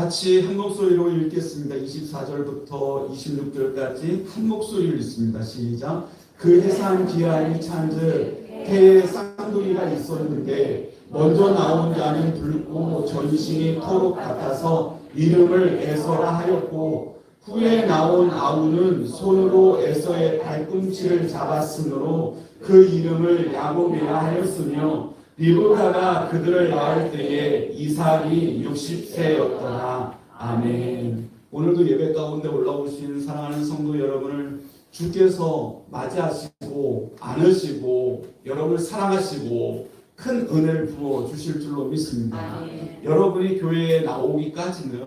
같이 한 목소리로 읽겠습니다. 24절부터 26절까지 한 목소리로 읽습니다. 시작. 그 해산 기한이 찬즉 해에 쌍둥이가 있었는데 먼저 나온 자는 붉고 전신이 토록 같아서 이름을 에서라 하였고 후에 나온 아우는 손으로 에서의 발꿈치를 잡았으므로 그 이름을 야곱이라 하였으며 리브가가 그들을 낳을 때에 이삭이 60세였더라. 아멘. 오늘도 예배 가운데 올라오신 사랑하는 성도 여러분을 주께서 맞이하시고 안으시고 여러분을 사랑하시고 큰 은혜를 부어 주실 줄로 믿습니다. 여러분이 교회에 나오기까지는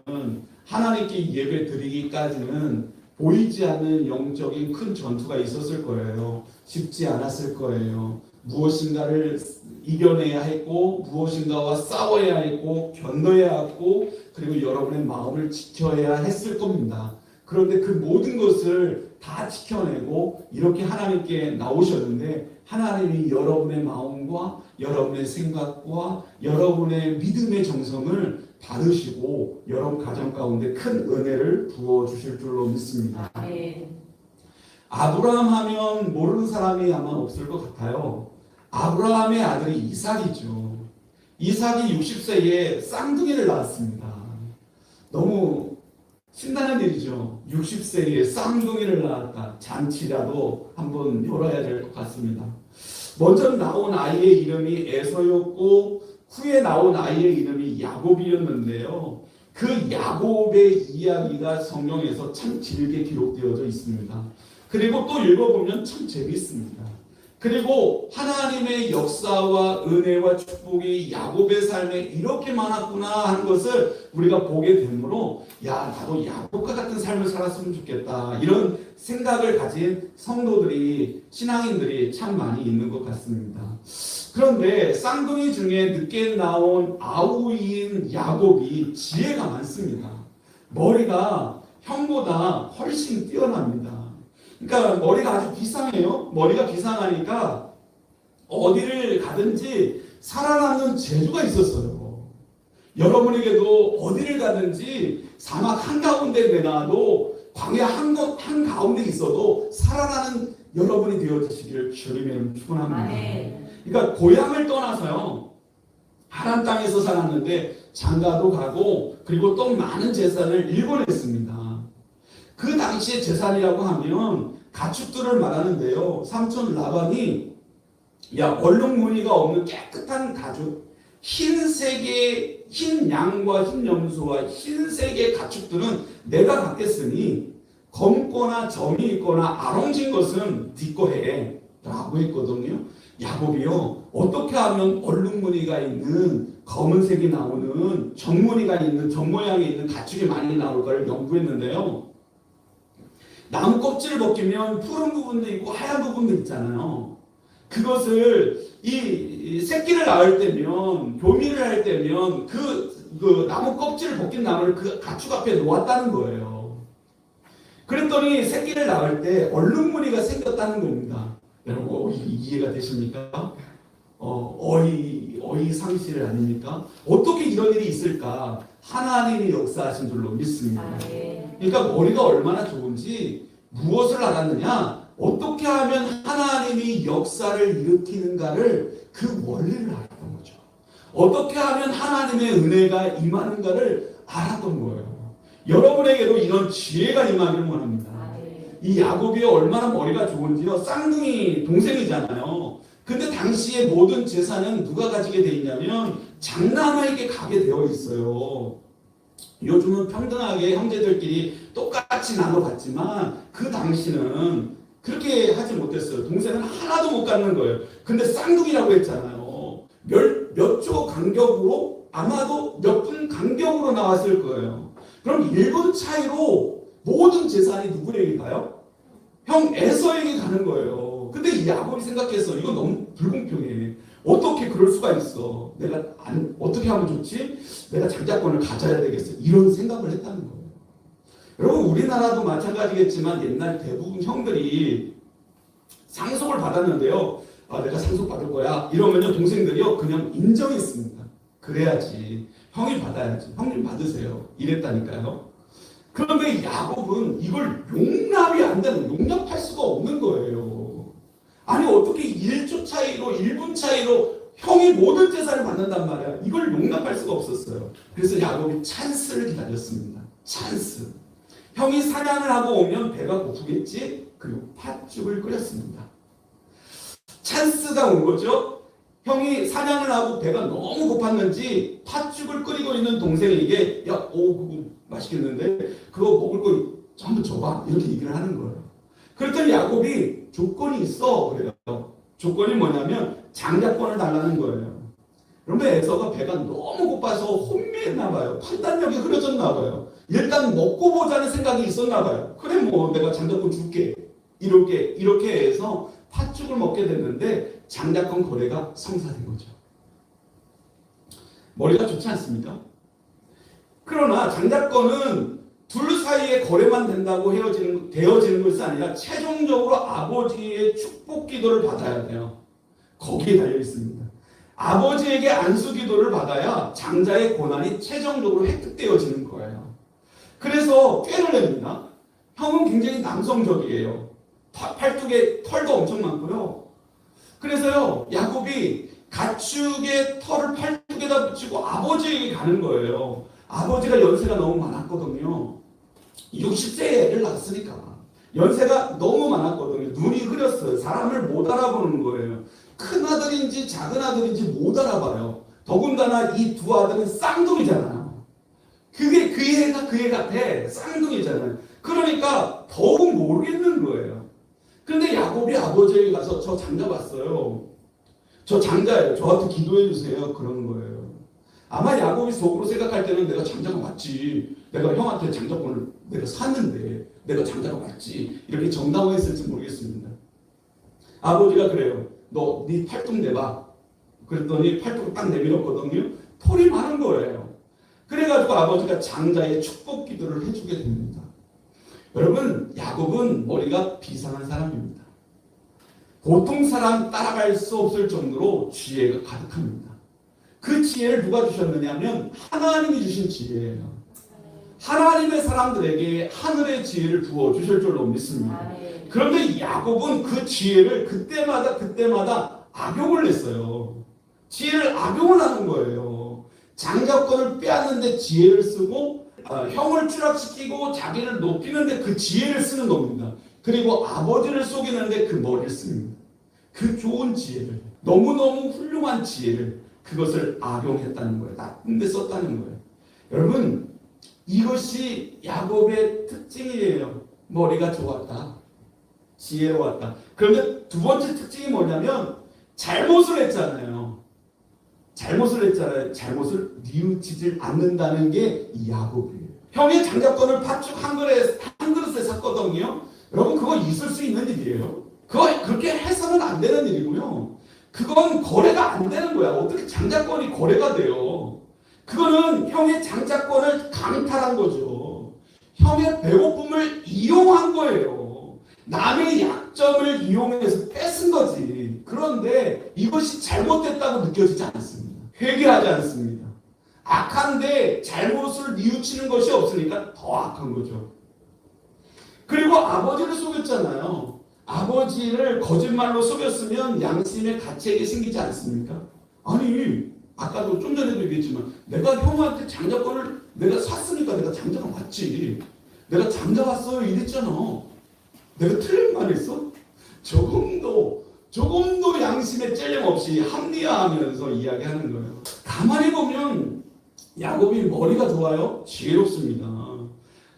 하나님께 예배 드리기까지는 보이지 않는 영적인 큰 전투가 있었을 거예요. 쉽지 않았을 거예요. 무엇인가를 이겨내야 했고 무엇인가와 싸워야 했고 견뎌야 했고 그리고 여러분의 마음을 지켜야 했을 겁니다. 그런데 그 모든 것을 다 지켜내고 이렇게 하나님께 나오셨는데 하나님이 여러분의 마음과 여러분의 생각과 여러분의 믿음의 정성을 받으시고 여러분 가정 가운데 큰 은혜를 부어주실 줄로 믿습니다. 아브라함 하면 모르는 사람이 아마 없을 것 같아요. 아브라함의 아들이 이삭이죠. 이삭이 60세에 쌍둥이를 낳았습니다. 너무 신나는 일이죠. 60세에 쌍둥이를 낳았다. 잔치라도 한번 열어야 될 것 같습니다. 먼저 나온 아이의 이름이 에서였고 후에 나온 아이의 이름이 야곱이었는데요. 그 야곱의 이야기가 성경에서 참 길게 기록되어져 있습니다. 그리고 또 읽어보면 참 재밌습니다. 그리고 하나님의 역사와 은혜와 축복이 야곱의 삶에 이렇게 많았구나 하는 것을 우리가 보게 되므로 야 나도 야곱과 같은 삶을 살았으면 좋겠다 이런 생각을 가진 성도들이 신앙인들이 참 많이 있는 것 같습니다. 그런데 쌍둥이 중에 늦게 나온 아우인 야곱이 지혜가 많습니다. 머리가 형보다 훨씬 뛰어납니다. 그러니까 머리가 아주 비상해요. 머리가 비상하니까 어디를 가든지 살아남는 재주가 있었어요. 여러분에게도 어디를 가든지 사막 한가운데 내놔도 광야 한가운데 있어도 살아나는 여러분이 되어주시기를 주님의 축원합니다. 그러니까 고향을 떠나서요. 하란 땅에서 살았는데 장가도 가고 그리고 또 많은 재산을 일궈냈습니다. 그 당시의 재산이라고 하면 가축들을 말하는데요. 삼촌 라반이 얼룩무늬가 없는 깨끗한 가죽, 흰색의 흰 양과 흰 염소와 흰색의 가축들은 내가 갖겠으니 검거나 점이 있거나 아롱진 것은 네 거해 라고 했거든요. 야곱이요. 어떻게 하면 얼룩무늬가 있는 검은색이 나오는 정무늬가 있는 정모양이 있는 가축이 많이 나올까를 연구했는데요. 나무 껍질을 벗기면 푸른 부분도 있고 하얀 부분도 있잖아요. 그것을 이 새끼를 낳을 때면 교미를 할 때면 그 나무 껍질을 벗긴 나무를 그 가축 앞에 놓았다는 거예요. 그랬더니 새끼를 낳을 때 얼룩무늬가 생겼다는 겁니다. 여러분 이해가 되십니까? 어이 상실 아닙니까? 어떻게 이런 일이 있을까? 하나님이 역사하신 줄로 믿습니다. 그러니까 머리가 얼마나 좋은지 무엇을 알았느냐? 어떻게 하면 하나님이 역사를 일으키는가를 그 원리를 알았던 거죠. 어떻게 하면 하나님의 은혜가 임하는가를 알았던 거예요. 여러분에게도 이런 지혜가 임하기를 원합니다. 이 야곱이 얼마나 머리가 좋은지요. 쌍둥이 동생이잖아요. 근데 당시의 모든 재산은 누가 가지게 돼 있냐면 장남에게 가게 되어 있어요. 요즘은 평등하게 형제들끼리 똑같이 나눠갔지만 그 당시는 그렇게 하지 못했어요. 동생은 하나도 못 갖는 거예요. 근데 쌍둥이라고 했잖아요. 몇 초 간격으로 아마도 몇 분 간격으로 나왔을 거예요. 그럼 1분 차이로 모든 재산이 누구에게 가요? 형 에서에게 가는 거예요. 근데 이 야곱이 생각했어. 이거 너무 불공평해. 어떻게 그럴 수가 있어. 내가 어떻게 하면 좋지? 내가 장자권을 가져야 되겠어. 이런 생각을 했다는 거예요. 여러분 우리나라도 마찬가지겠지만 옛날 대부분 형들이 상속을 받았는데요. 내가 상속받을 거야. 이러면요 동생들이요 그냥 인정했습니다. 그래야지. 형이 받아야지. 형님 받으세요. 이랬다니까요. 그런데 야곱은 이걸 용납이 안 되는, 용납할 수가 없는 거예요. 아니 어떻게 1초 차이로 1분 차이로 형이 모든 재산을 받는단 말이야. 이걸 용납할 수가 없었어요. 그래서 야곱이 찬스를 기다렸습니다. 찬스. 형이 사냥을 하고 오면 배가 고프겠지. 그리고 팥죽을 끓였습니다. 찬스가 온 거죠. 형이 사냥을 하고 배가 너무 고팠는지 팥죽을 끓이고 있는 동생에게 그거 맛있겠는데 그거 먹을 거 전부 줘봐 이렇게 얘기를 하는 거예요. 그랬더니 야곱이 조건이 있어 그래요. 조건이 뭐냐면 장자권을 달라는 거예요. 그런데 에서가 배가 너무 고파서 혼미했나 봐요. 판단력이 흐려졌나 봐요. 일단 먹고 보자는 생각이 있었나 봐요. 그래 뭐 내가 장자권 줄게 이렇게 해서 팥죽을 먹게 됐는데 장자권 거래가 성사된 거죠. 머리가 좋지 않습니까? 그러나 장자권은 둘 사이에 거래만 된다고 되어지는 것이 아니라 최종적으로 아버지의 축복 기도를 받아야 돼요. 거기에 달려 있습니다. 아버지에게 안수 기도를 받아야 장자의 고난이 최종적으로 획득되어지는 거예요. 그래서 꾀를 냅니다. 형은 굉장히 남성적이에요. 팔뚝에 털도 엄청 많고요. 그래서요, 야곱이 가축의 털을 팔뚝에다 붙이고 아버지에게 가는 거예요. 아버지가 연세가 너무 많았거든요. 60세에 애를 낳았으니까. 연세가 너무 많았거든요. 눈이 흐렸어요. 사람을 못 알아보는 거예요. 큰 아들인지 작은 아들인지 못 알아봐요. 더군다나 이 두 아들은 쌍둥이잖아요. 그게 그 애가 그 애 같아. 쌍둥이잖아요. 그러니까 더욱 모르겠는 거예요. 근데 야곱이 아버지에게 가서 저 장자 봤어요. 저 장자예요. 저한테 기도해 주세요. 그런 거예요. 아마 야곱이 속으로 생각할 때는 내가 장자가 맞지. 내가 형한테 장자권을 내가 샀는데 내가 장자가 맞지. 이렇게 정당화했을지 모르겠습니다. 아버지가 그래요. 너 네 팔뚝 내봐. 그랬더니 팔뚝을 딱 내밀었거든요. 털이 많은 거예요. 그래가지고 아버지가 장자의 축복 기도를 해주게 됩니다. 여러분, 야곱은 머리가 비상한 사람입니다. 보통 사람 따라갈 수 없을 정도로 지혜가 가득합니다. 그 지혜를 누가 주셨느냐면 하나님이 주신 지혜예요. 하나님의 사람들에게 하늘의 지혜를 부어주실 줄로 믿습니다. 그런데 야곱은 그 지혜를 그때마다 악용을 했어요. 지혜를 악용을 하는 거예요. 장자권을 빼앗는데 지혜를 쓰고 형을 추락시키고 자기를 높이는데 그 지혜를 쓰는 겁니다. 그리고 아버지를 속이는데 그 머리를 씁니다. 그 좋은 지혜를, 너무너무 훌륭한 지혜를 그것을 악용했다는 거예요. 나쁜 데 썼다는 거예요. 여러분, 이것이 야곱의 특징이에요. 머리가 좋았다. 지혜로웠다. 그런데 두 번째 특징이 뭐냐면 잘못을 했잖아요. 잘못을 뉘우치질 않는다는 게 이 야곱이에요. 형의 장자권을 팥죽 한 그릇에 샀거든요. 여러분, 그거 있을 수 있는 일이에요. 그거 그렇게 해서는 안 되는 일이고요. 그건 거래가 안 되는 거야. 어떻게 장자권이 거래가 돼요? 그거는 형의 장자권을 강탈한 거죠. 형의 배고픔을 이용한 거예요. 남의 약점을 이용해서 뺏은 거지. 그런데 이것이 잘못됐다고 느껴지지 않습니다. 회개하지 않습니다. 악한데 잘못을 뉘우치는 것이 없으니까 더 악한 거죠. 그리고 아버지를 속였잖아요. 아버지를 거짓말로 속였으면 양심의 가책이 생기지 않습니까? 아니, 아까도 좀 전에도 얘기했지만 내가 형한테 장자권을 내가 샀으니까 내가 장자가 맞지. 내가 장자 왔어요 이랬잖아. 내가 틀린 말 했어? 조금도 양심에 찔림 없이 합리화하면서 이야기하는 거예요. 가만히 보면 야곱이 머리가 좋아요. 지혜롭습니다.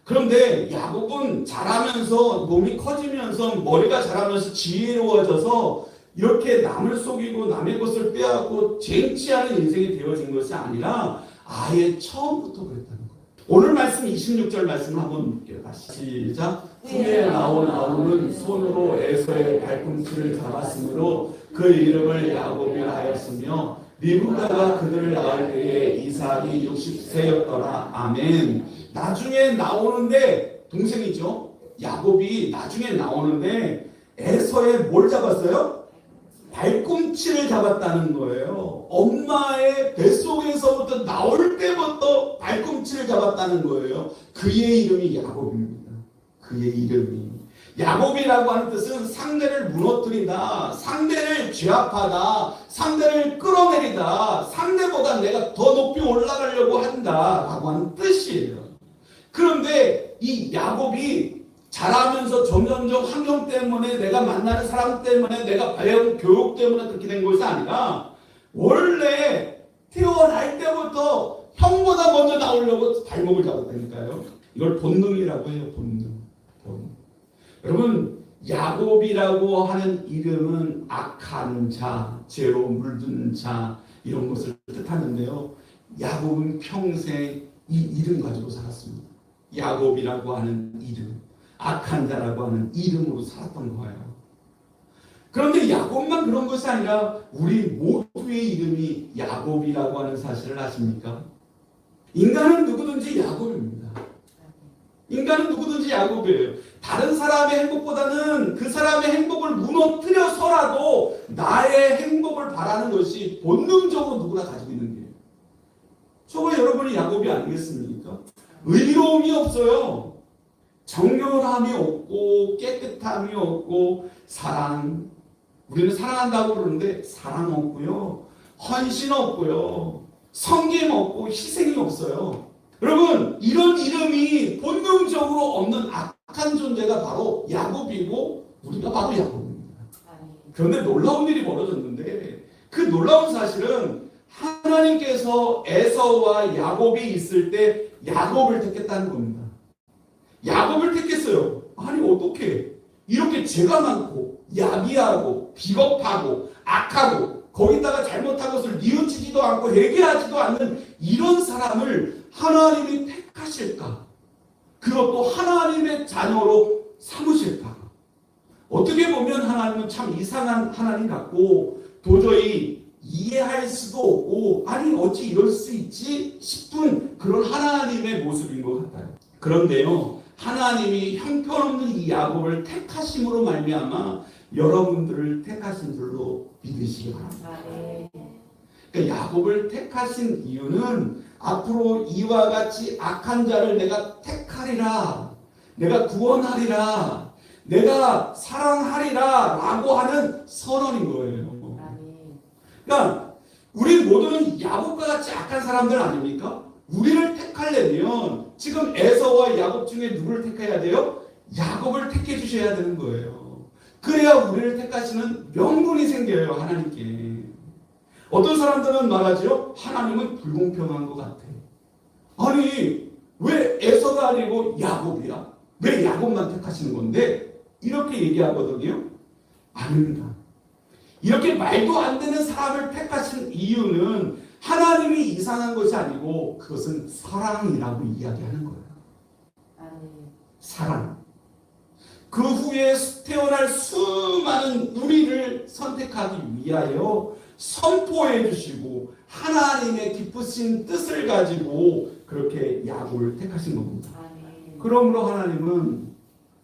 그런데 야곱은 자라면서 몸이 커지면서 머리가 자라면서 지혜로워져서 이렇게 남을 속이고 남의 것을 빼앗고 쟁취하는 인생이 되어진 것이 아니라 아예 처음부터 그랬다는 거예요. 오늘 말씀 26절 말씀 한번 볼게요. 시작. 후에 나온 아우는 손으로 에서의 발꿈치를 잡았으므로 그 이름을 야곱이라 하였으며 리브가가 그들을 낳을 때에 이삭이 60세였더라. 아멘. 나중에 나오는데 동생이죠. 야곱이 나중에 나오는데 에서의 뭘 잡았어요? 발꿈치 발꿈치를 잡았다는 거예요. 엄마의 뱃속에서부터 나올 때부터 발꿈치를 잡았다는 거예요. 그의 이름이 야곱입니다. 그의 이름이. 야곱이라고 하는 뜻은 상대를 무너뜨리다, 상대를 제압하다, 상대를 끌어내리다, 상대보다 내가 더 높이 올라가려고 한다 라고 하는 뜻이에요. 그런데 이 야곱이 자라면서 점점점 환경 때문에, 내가 만나는 사람 때문에, 내가 배운 교육 때문에 그렇게 된 것이 아니라 원래 태어날 때부터 형보다 먼저 나오려고 발목을 잡았다니까요. 이걸 본능이라고 해요. 본능. 여러분, 야곱이라고 하는 이름은 악한 자, 죄로 물든 자, 이런 것을 뜻하는데요. 야곱은 평생 이 이름 가지고 살았습니다. 야곱이라고 하는 이름, 악한 자라고 하는 이름으로 살았던 거예요. 그런데 야곱만 그런 것이 아니라 우리 모두의 이름이 야곱이라고 하는 사실을 아십니까? 인간은 누구든지 야곱입니다. 인간은 누구든지 야곱이에요. 다른 사람의 행복보다는 그 사람의 행복을 무너뜨려서라도 나의 행복을 바라는 것이 본능적으로 누구나 가지고 있는 게. 저거 여러분이 야곱이 아니겠습니까? 의로움이 없어요. 정결함이 없고 깨끗함이 없고 사랑. 우리는 사랑한다고 그러는데 사랑 없고요. 헌신 없고요. 섬김 없고 희생이 없어요. 여러분, 이런 이름이 본능적으로 없는 악한 존재가 바로 야곱이고 우리가 바로 야곱입니다. 그런데 놀라운 일이 벌어졌는데 그 놀라운 사실은 하나님께서 에서와 야곱이 있을 때 야곱을 택했다는 겁니다. 야곱을 택했어요. 아니 어떻게 이렇게 죄가 많고 야비하고 비겁하고 악하고 거기다가 잘못한 것을 뉘우치지도 않고 회개하지도 않는 이런 사람을 하나님이 택하실까? 그것도 하나님의 자녀로 삼으실까? 어떻게 보면 하나님은 참 이상한 하나님 같고 도저히 이해할 수도 없고 아니 어찌 이럴 수 있지 싶은 그런 하나님의 모습인 것 같아요. 그런데요, 하나님이 형편없는 이 야곱을 택하심으로 말미암아 여러분들을 택하신 줄로 믿으시기 바랍니다. 그러니까 야곱을 택하신 이유는 앞으로 이와 같이 악한 자를 내가 택하리라, 내가 구원하리라, 내가 사랑하리라 라고 하는 선언인 거예요. 그러니까 우리 모두는 야곱과 같이 악한 사람들 아닙니까? 우리를 택하려면 지금 에서와 야곱 중에 누구를 택해야 돼요? 야곱을 택해 주셔야 되는 거예요. 그래야 우리를 택하시는 명분이 생겨요, 하나님께. 어떤 사람들은 말하죠. 하나님은 불공평한 것 같아. 아니 왜 에서가 아니고 야곱이야? 왜 야곱만 택하시는 건데? 이렇게 얘기하거든요. 아닙니다. 이렇게 말도 안 되는 사람을 택하신 이유는 하나님이 이상한 것이 아니고 그것은 사랑이라고 이야기하는 거예요. 사랑. 그 후에 태어날 수많은 우리를 선택하기 위하여 선포해 주시고 하나님의 기쁘신 뜻을 가지고 그렇게 야곱을 택하신 겁니다. 그러므로 하나님은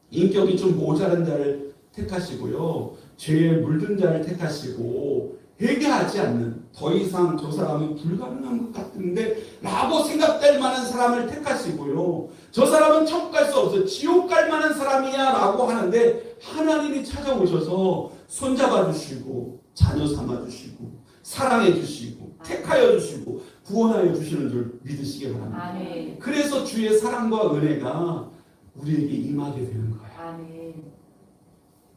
인격이 좀 모자란 자를 택하시고요. 죄에 물든 자를 택하시고 회개하지 않는, 더 이상 저 사람은 불가능한 것 같은데 라고 생각될 만한 사람을 택하시고요. 저 사람은 천국 갈 수 없어, 지옥 갈 만한 사람이야 라고 하는데 하나님이 찾아오셔서 손잡아 주시고 자녀 삼아 주시고 사랑해 주시고 택하여 주시고 구원하여 주시는 줄 믿으시기 바랍니다. 아멘. 그래서 주의 사랑과 은혜가 우리에게 임하게 되는 거예요. 아멘.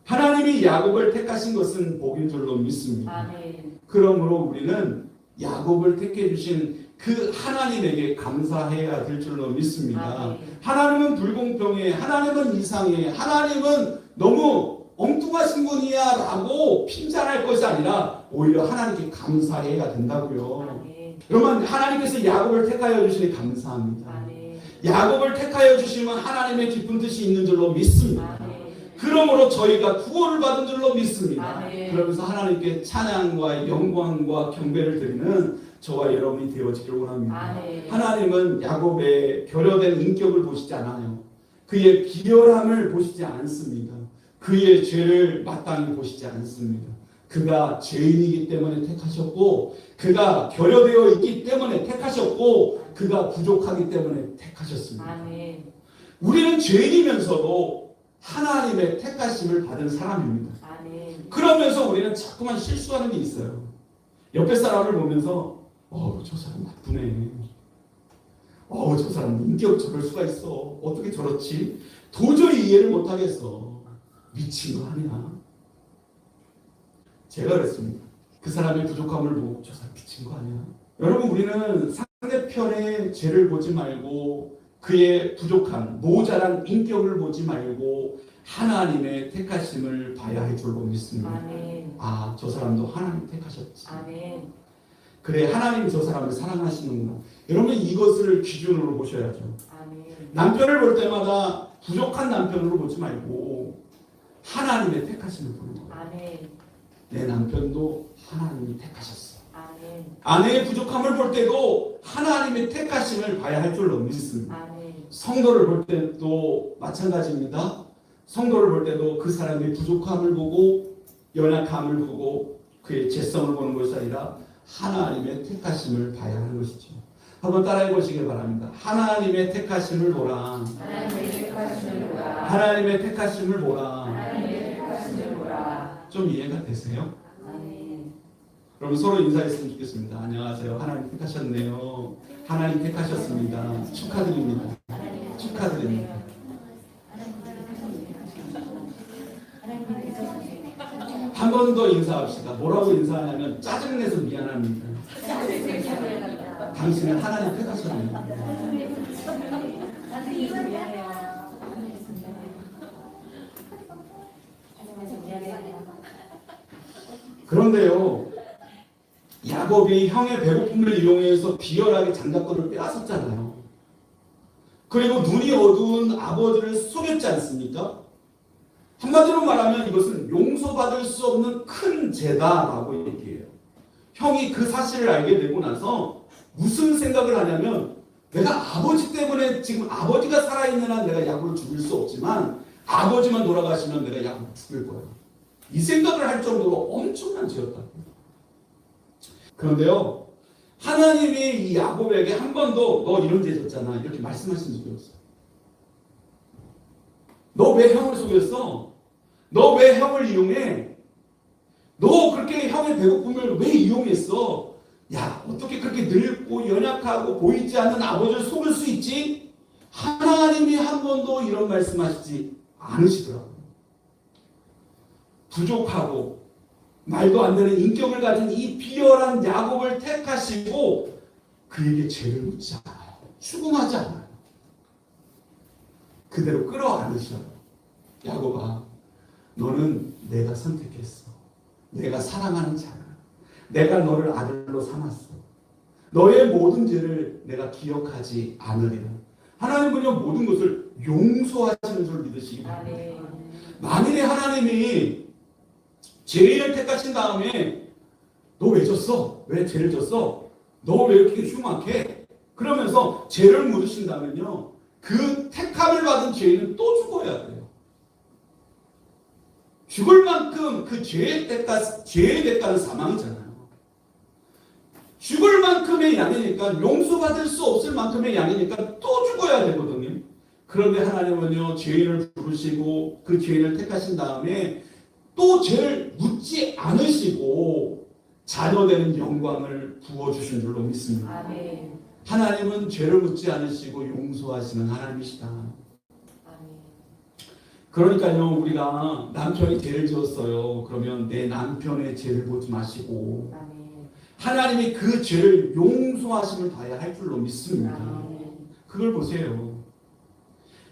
하나님이 야곱을 택하신 것은 복인 줄로 믿습니다. 아멘. 그러므로 우리는 야곱을 택해 주신 그 하나님에게 감사해야 될 줄로 믿습니다. 아멘. 하나님은 불공평해, 하나님은 이상해, 하나님은 너무 엉뚱하신 분이야 라고 핀잔할 것이 아니라 오히려 하나님께 감사해야 된다고요. 아멘. 여러분, 하나님께서 야곱을 택하여 주시니 감사합니다. 아멘. 야곱을 택하여 주시면 하나님의 깊은 뜻이 있는 줄로 믿습니다. 아멘. 그러므로 저희가 구원을 받은 줄로 믿습니다. 아멘. 그러면서 하나님께 찬양과 영광과 경배를 드리는 저와 여러분이 되어지기를 원합니다. 아멘. 하나님은 야곱의 결여된 인격을 보시지 않아요. 그의 비열함을 보시지 않습니다. 그의 죄를 마땅히 보시지 않습니다. 그가 죄인이기 때문에 택하셨고, 그가 결여되어 있기 때문에 택하셨고, 그가 부족하기 때문에 택하셨습니다. 아멘. 우리는 죄인이면서도 하나님의 택하심을 받은 사람입니다. 아멘. 그러면서 우리는 자꾸만 실수하는 게 있어요. 옆에 사람을 보면서 저 사람 나쁘네. 저 사람 인격 저럴 수가 있어. 어떻게 저렇지? 도저히 이해를 못하겠어. 미친 거 아니야? 제가 그랬습니다. 그 사람의 부족함을 보고 저 사람 미친 거 아니야? 여러분, 우리는 상대편의 죄를 보지 말고 그의 부족한 모자란 인격을 보지 말고 하나님의 택하심을 봐야 할 줄로 믿습니다. 아멘. 저 사람도 하나님 택하셨지. 아멘. 그래, 하나님이 저 사람을 사랑하시는구나. 여러분, 이것을 기준으로 보셔야죠. 아멘. 남편을 볼 때마다 부족한 남편으로 보지 말고 하나님의 택하심을 보는 거예요. 아멘. 내 남편도 하나님이 택하셨어. 아멘. 아내의 부족함을 볼 때도 하나님의 택하심을 봐야 할 줄로 믿습니다. 아멘. 성도를 볼 때도 마찬가지입니다. 성도를 볼 때도 그 사람의 부족함을 보고 연약함을 보고 그의 죄성을 보는 것이 아니라 하나님의 택하심을 봐야 하는 것이죠. 한번 따라해 보시길 바랍니다. 하나님의 택하심을 보라. 하나님의 택하심을 보라. 하나님의 택하심을 보라. 하나님의 택하심을 보라. 좀 이해가 되세요? 아멘. 그럼 서로 인사했으면 좋겠습니다. 안녕하세요. 하나님 택하셨네요. 하나님 택하셨습니다. 축하드립니다. 축하드립니다. 한 번 더 인사합시다. 뭐라고 인사하냐면 짜증내서 미안합니다. 당신은 하나님 택하셨네요. 그런데요, 야곱이 형의 배고픔을 이용해서 비열하게 장자권을 빼앗았잖아요. 그리고 눈이 어두운 아버지를 속였지 않습니까? 한마디로 말하면 이것은 용서받을 수 없는 큰 죄다라고 얘기해요. 형이 그 사실을 알게 되고 나서 무슨 생각을 하냐면, 내가 아버지 때문에 지금 아버지가 살아있는 한 내가 야곱을 죽일 수 없지만 아버지만 돌아가시면 내가 야곱을 죽일 거야. 이 생각을 할 정도로 엄청난 죄였다고요. 그런데요, 하나님이 이 야곱에게 한 번도 너 이런 죄 졌잖아 이렇게 말씀하신 적이 없어요. 너 왜 형을 속였어? 너 왜 형을 이용해? 너 그렇게 형의 배고픔을 왜 이용했어? 야, 어떻게 그렇게 늙고 연약하고 보이지 않는 아버지를 속일 수 있지? 하나님이 한 번도 이런 말씀하시지 않으시더라고요. 부족하고 말도 안 되는 인격을 가진 이 비열한 야곱을 택하시고 그에게 죄를 묻지 않아요. 추궁하지 않아요. 그대로 끌어안으셔요. 야곱아, 너는 내가 선택했어. 내가 사랑하는 자야. 내가 너를 아들로 삼았어. 너의 모든 죄를 내가 기억하지 않으리라. 하나님은요, 모든 것을 용서하시는 줄 믿으시기 바랍니다. 만일에 하나님이 죄인을 택하신 다음에 너 왜 졌어? 왜 죄를 졌어? 너 왜 이렇게 흉악해? 그러면서 죄를 물으신다면요, 그 택함을 받은 죄인은 또 죽어야 돼요. 죽을 만큼 그 죄의 대가는 사망이잖아요. 죽을 만큼의 양이니까, 용서받을 수 없을 만큼의 양이니까 또 죽어야 되거든요. 그런데 하나님은요, 죄인을 부르시고 그 죄인을 택하신 다음에 또 죄를 묻지 않으시고 자녀되는 영광을 부어주신 줄로 믿습니다. 아멘. 하나님은 죄를 묻지 않으시고 용서하시는 하나님이시다. 아멘. 그러니까요, 우리가 남편이 죄를 지었어요. 그러면 내 남편의 죄를 보지 마시고 아멘. 하나님이 그 죄를 용서하심을 봐야 할 줄로 믿습니다. 아멘. 그걸 보세요.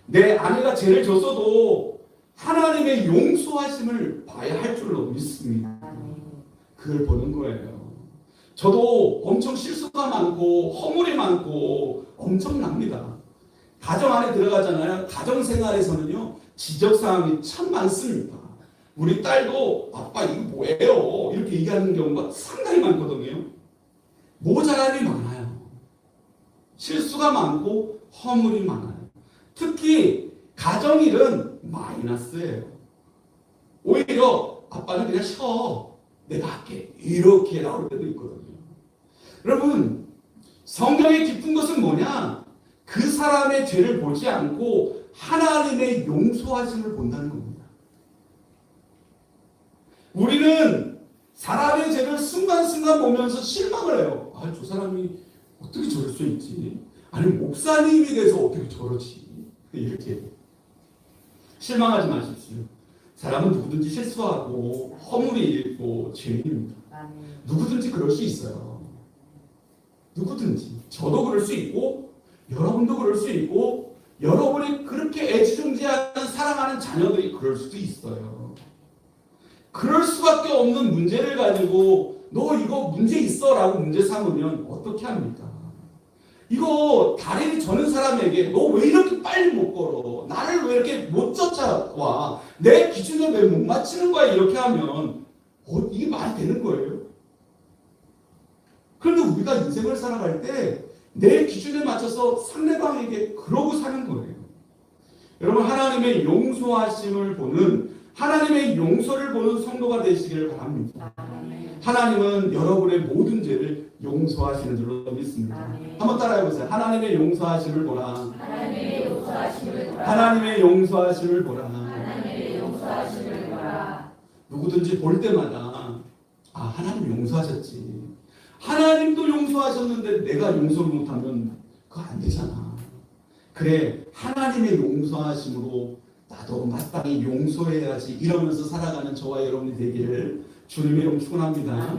내 아내가 죄를 졌어도 하나님의 용서하심을 봐야 할 줄로 믿습니다. 아멘. 그걸 보는 거예요. 저도 엄청 실수가 많고 허물이 많고 엄청납니다. 가정 안에 들어가잖아요. 가정생활에서는요, 지적사항이 참 많습니다. 우리 딸도 아빠 이거 뭐예요? 이렇게 얘기하는 경우가 상당히 많거든요. 모자람이 많아요. 실수가 많고 허물이 많아요. 특히 가정일은 마이너스예요. 오히려 아빠는 그냥 쉬어. 내가 할게. 이렇게 나올 때도 있거든요. 여러분, 성경의 깊은 것은 뭐냐? 그 사람의 죄를 보지 않고 하나님의 용서하심을 본다는 겁니다. 우리는 사람의 죄를 순간순간 보면서 실망을 해요. 아, 저 사람이 어떻게 저럴 수 있지? 아니, 목사님이 돼서 어떻게 저러지? 이렇게 실망하지 마십시오. 사람은 누구든지 실수하고 허물이 있고 죄인입니다. 아멘. 누구든지 그럴 수 있어요. 누구든지. 저도 그럴 수 있고 여러분도 그럴 수 있고 여러분이 그렇게 애지중지하는 사랑하는 자녀들이 그럴 수도 있어요. 그럴 수밖에 없는 문제를 가지고 너 이거 문제 있어 라고 문제 삼으면 어떻게 합니까? 이거 다리를 저는 사람에게 너 왜 이렇게 빨리 못 걸어? 나를 왜 이렇게 못 쫓아와? 내 기준에 왜 못 맞추는 거야? 이렇게 하면 이게 말이 되는 거예요? 그런데 우리가 인생을 살아갈 때 내 기준에 맞춰서 상대방에게 그러고 사는 거예요. 여러분, 하나님의 용서하심을 보는, 하나님의 용서를 보는 성도가 되시기를 바랍니다. 아멘. 하나님은 여러분의 모든 죄를 용서하시는 줄로 믿습니다. 아멘. 한번 따라해보세요. 하나님의 용서하심을 보라. 하나님의 용서하심을 보라. 하나님의 용서하심을 보라. 하나님의 용서하심을 보라. 누구든지 볼 때마다 아, 하나님 용서하셨지. 하나님도 용서하셨는데 내가 용서를 못하면 그거 안 되잖아. 그래, 하나님의 용서하심으로 나도 마땅히 용서해야지 이러면서 살아가는 저와 여러분이 되기를 주님의 이름 축원합니다.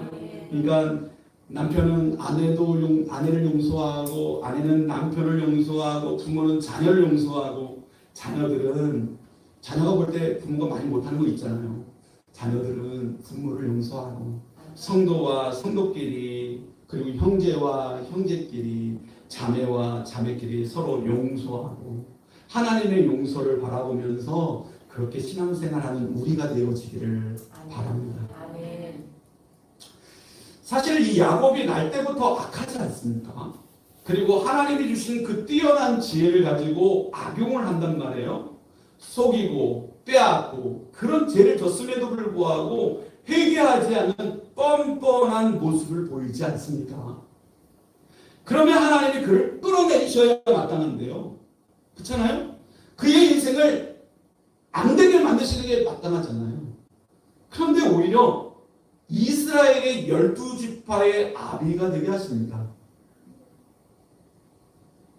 그러니까 남편은 아내를 용서하고, 아내는 남편을 용서하고, 부모는 자녀를 용서하고, 자녀가 볼 때 부모가 많이 못하는 거 있잖아요. 자녀들은 부모를 용서하고, 성도와 성도끼리, 그리고 형제와 형제끼리, 자매와 자매끼리 서로 용서하고 하나님의 용서를 바라보면서 그렇게 신앙생활하는 우리가 되어지기를 바랍니다. 아멘. 사실 이 야곱이 날 때부터 악하지 않습니까? 그리고 하나님이 주신 그 뛰어난 지혜를 가지고 악용을 한단 말이에요. 속이고 빼앗고 그런 죄를 졌음에도 불구하고 회개하지 않는 뻔뻔한 모습을 보이지 않습니까? 그러면 하나님이 그를 끌어내셔야 마땅한데요. 그렇잖아요? 그의 인생을 안 되게 만드시는 게 마땅하잖아요. 그런데 오히려 이스라엘의 12지파의 아비가 되게 하십니다.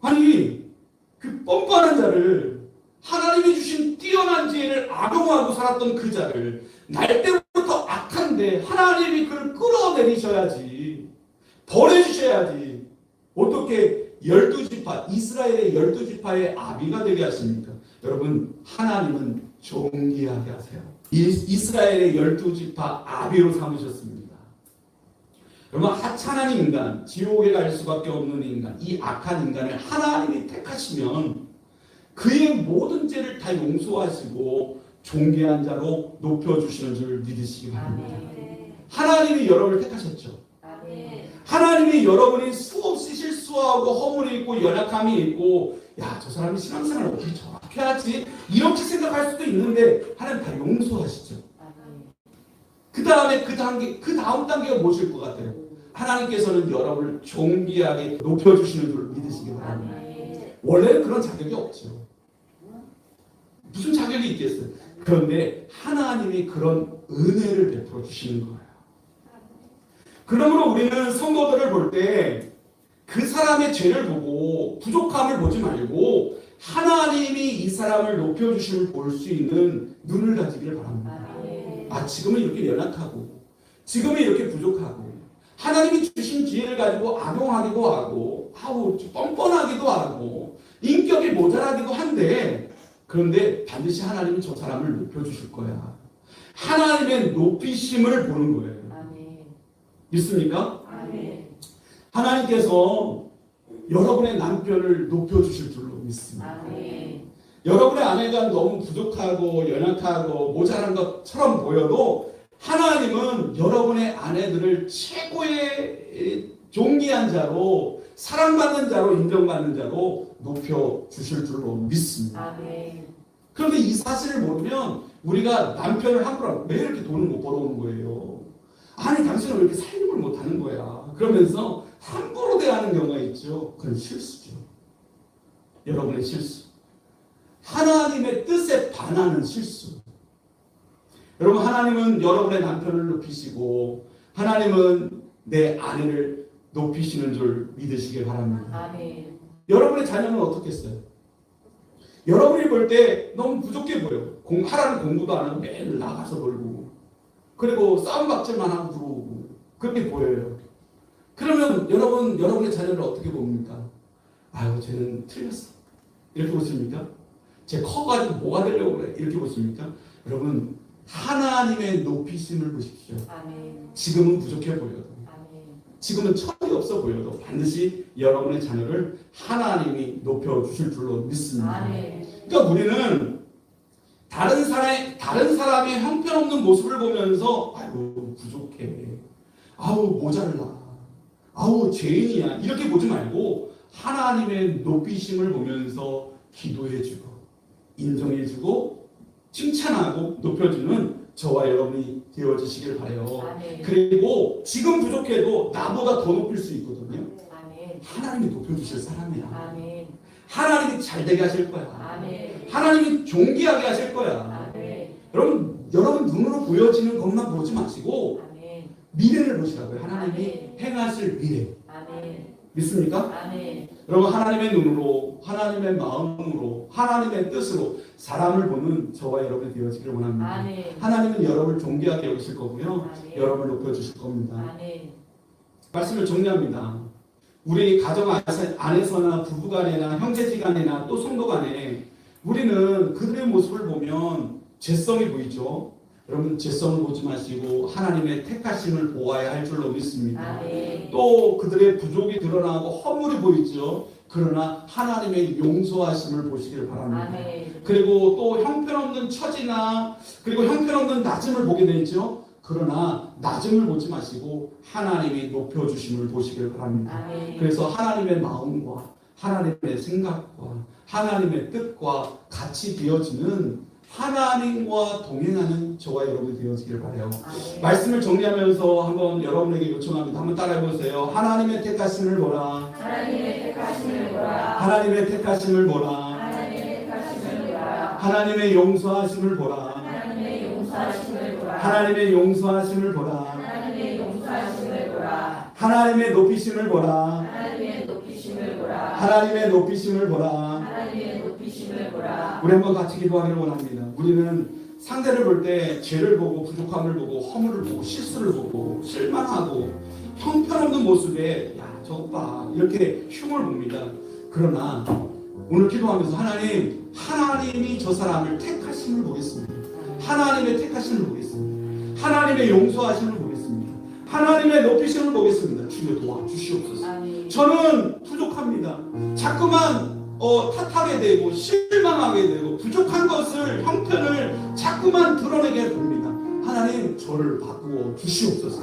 아니, 그 뻔뻔한 자를, 하나님이 주신 뛰어난 지혜를 악용하고 살았던 그 자를, 날 때부터 악한데 하나님이 그를 끌어내리셔야지, 버려주셔야지. 어떻게 12지파, 이스라엘의 12지파의 아비가 되게 하십니까? 여러분, 하나님은 존귀하게 하세요. 이스라엘의 12지파 아비로 삼으셨습니다. 여러분, 하찮은 인간, 지옥에 갈 수밖에 없는 인간, 이 악한 인간을 하나님이 택하시면 그의 모든 죄를 다 용서하시고 존귀한 자로 높여주시는 줄 믿으시기 바랍니다. 하나님이 여러분을 택하셨죠. 하나님이 여러분이 수없이 실수하고 허물이 있고 연약함이 있고, 야, 저 사람이 신앙생활 어떻게 저렇게 하지? 이렇게 생각할 수도 있는데 하나님 다 용서하시죠. 그 다음에 그 다음 단계가 무엇일 것 같아요? 하나님께서는 여러분을 존귀하게 높여주시는 줄 믿으시기 바랍니다. 원래는 그런 자격이 없죠. 무슨 자격이 있겠어요? 그런데 하나님이 그런 은혜를 베풀어 주시는 거예요. 그러므로 우리는 성도들을 볼 때 그 사람의 죄를 보고 부족함을 보지 말고 하나님이 이 사람을 높여주심을 볼 수 있는 눈을 가지기를 바랍니다. 아, 지금은 이렇게 연약하고 지금은 이렇게 부족하고 하나님이 주신 기회를 가지고 악용하기도 하고 뻔뻔하기도 하고 인격이 모자라기도 한데, 그런데 반드시 하나님은 저 사람을 높여주실 거야. 하나님의 높이심을 보는 거예요. 믿습니까? 하나님께서 여러분의 남편을 높여주실 줄로 믿습니다. 여러분의 아내가 너무 부족하고 연약하고 모자란 것처럼 보여도 하나님은 여러분의 아내들을 최고의 존귀한 자로, 사랑받는 자로, 인정받는 자로 높여주실 줄로 믿습니다. 그런데 이 사실을 모르면 우리가 남편을 함부로 왜 이렇게 돈을 못 벌어오는 거예요? 아니 당신은 왜 이렇게 살림을 못하는 거야? 그러면서 함부로 대하는 경우가 있죠. 그건 실수죠. 여러분의 실수. 하나님의 뜻에 반하는 실수. 여러분, 하나님은 여러분의 남편을 높이시고 하나님은 내 아내를 높이시는 줄 믿으시길 바랍니다. 아멘. 여러분의 자녀는 어떻겠어요? 여러분이 볼 때 너무 부족해 보여. 하라는 공부도 안 하고 매일 나가서 놀고 그리고 싸움박질만 하고 들어오고 그렇게 보여요. 그러면 여러분의 자녀를 어떻게 봅니까? 아유, 쟤는 틀렸어. 이렇게 보십니까? 쟤 커가지고 뭐가 되려고 그래. 이렇게 보십니까? 여러분, 하나님의 높이심을 보십시오. 아멘. 지금은 부족해 보여도, 아멘. 지금은 철이 없어 보여도 반드시 여러분의 자녀를 하나님이 높여주실 줄로 믿습니다. 아멘. 그러니까 우리는 다른 사람의 형편없는 모습을 보면서 아유, 부족해. 아우, 모자라. 아우, 죄인이야. 이렇게 보지 말고 하나님의 높이심을 보면서 기도해주고 인정해주고 칭찬하고 높여주는 저와 여러분이 되어주시길 바라요. 아멘. 그리고 지금 부족해도 나보다 더 높일 수 있거든요. 아멘. 하나님이 높여주실 사람이야. 아멘. 하나님이 잘되게 하실 거야. 아멘. 하나님이 존귀하게 하실 거야. 아멘. 여러분 눈으로 보여지는 것만 보지 마시고 아멘. 미래를 보시라고요. 하나님이 아멘. 행하실 미래. 아멘. 믿습니까? 아멘. 여러분, 하나님의 눈으로, 하나님의 마음으로, 하나님의 뜻으로 사람을 보는 저와 여러분이 되어지기를 원합니다. 아멘. 하나님은 여러분을 존귀하게 여기실 거고요. 아멘. 여러분을 높여주실 겁니다. 아멘. 말씀을 정리합니다. 우리 가정 안에서나 부부간에나 형제지간에나 또 성도간에 우리는 그들의 모습을 보면 죄성이 보이죠. 여러분, 죄성을 보지 마시고 하나님의 택하심을 보아야 할 줄로 믿습니다. 아멘. 또 그들의 부족이 드러나고 허물이 보이죠. 그러나 하나님의 용서하심을 보시기를 바랍니다. 아멘. 그리고 또 형편없는 처지나 그리고 형편없는 낮음을 보게 되죠. 그러나 낮음을 보지 마시고 하나님이 높여주심을 보시기를 바랍니다. 아멘. 그래서 하나님의 마음과 하나님의 생각과 하나님의 뜻과 같이 되어지는 하나님과 동행하는 저와 여러분이 되어지길 바라요. 아멘. 말씀을 정리하면서 한번 여러분에게 요청합니다. 한번 따라해 보세요. 하나님의 택하심을 보라. 하나님의 택하심을 보라. 하나님의 택하심을 보라. 하나님의 택하심을 보라. 하나님의 용서하심을 보라. 하나님의 용서하심을 보라. 하나님의 용서하심을 보라. 하나님의 용서하심을 보라. 하나님의 높이심을 보라. 하나님의 높이심을 보라. 하나님의 높이심을 보라. 하나님의 높이심을 보라. 우리 한번 같이 기도하기를 원합니다. 우리는 상대를 볼 때 죄를 보고 부족함을 보고 허물을 보고 실수를 보고 실망하고 형편없는 모습에 야, 저것 봐 이렇게 흉을 봅니다. 그러나 오늘 기도하면서 하나님이 저 사람을 택하심을 보겠습니다. 하나님의 택하심을 보겠습니다. 하나님의 용서하심을 보겠습니다. 하나님의 높이심을 보겠습니다. 주여 도와주시옵소서. 아멘. 저는 부족합니다. 자꾸만 탓하게 되고 실망하게 되고 부족한 것을 형편을 자꾸만 드러내게 됩니다. 하나님 저를 바꾸어 주시옵소서.